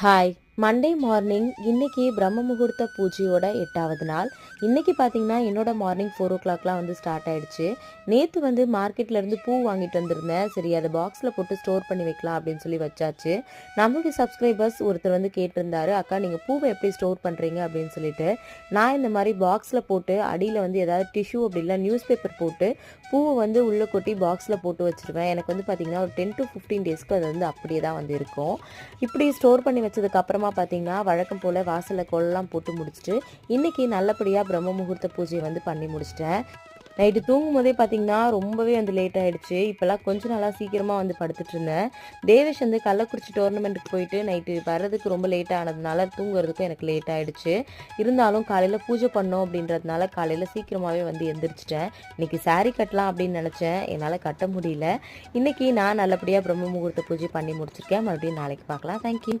Hi Monday morning இன்னைக்கு பிரம்ம முகூர்த்த பூஜையோட 8வது நாள். இன்னைக்கு பார்த்தீங்கன்னா என்னோட மார்னிங் 4 o'clockலாம் வந்து ஸ்டார்ட் ஆயிடுச்சு. நேற்று வந்து மார்க்கெட்லேருந்து பூ வாங்கிட்டு வந்திருந்தேன். சரி அதை பாக்ஸில் போட்டு ஸ்டோர் பண்ணி வைக்கலாம் அப்படின்னு சொல்லி வச்சாச்சு. நம்மளுடைய சப்ஸ்கிரைபர்ஸ் ஒருத்தர் வந்து கேட்டிருந்தாரு, அக்கா நீங்கள் பூவை எப்படி ஸ்டோர் பண்ணுறீங்க அப்படின்னு சொல்லிட்டு. நான் இந்த மாதிரி பாக்ஸில் போட்டு அடியில் வந்து ஏதாவது டிஷ்யூ அப்படி இல்லை நியூஸ் பேப்பர் போட்டு பூவை வந்து உள்ளே கொட்டி பாக்ஸில் போட்டு வச்சுருவேன். எனக்கு வந்து பார்த்திங்கன்னா ஒரு 10 to 15 டேஸ்க்கு அது வந்து அப்படியே தான் வந்து இருக்கும். இப்படி ஸ்டோர் பண்ணி வச்சதுக்கு அப்புறமா பார்த்தீங்கன்னா வழக்கம் போல் வாசலில் கோலம்லாம் போட்டு முடிச்சுட்டு இன்றைக்கி நல்லபடியாக பிரம்ம முகூர்த்த பூஜையை வந்து பண்ணி முடிச்சிட்டேன். நைட்டு தூங்கும் போதே பார்த்தீங்கன்னா ரொம்பவே வந்து லேட் ஆகிடுச்சு. இப்போல்லாம் கொஞ்சம் நாளாக சீக்கிரமாக வந்து படுத்துட்டு இருந்தேன். தேவேஷ் வந்து கள்ளக்குறிச்சி டோர்னமெண்ட்டுக்கு போயிட்டு நைட்டு வர்றதுக்கு ரொம்ப லேட் ஆனதுனால தூங்குறதுக்கும் எனக்கு லேட் ஆகிடுச்சு. இருந்தாலும் காலையில் பூஜை பண்ணோம் அப்படின்றதுனால காலையில் சீக்கிரமாகவே வந்து எந்திரிச்சிட்டேன். இன்றைக்கி சாரீ கட்டலாம் அப்படின்னு நினச்சேன், என்னால் கட்ட முடியல. இன்றைக்கி நான் நல்லபடியாக பிரம்ம முகூர்த்த பூஜை பண்ணி முடிச்சிருக்கேன். மறுபடியும் நாளைக்கு பார்க்கலாம். தேங்க்யூ.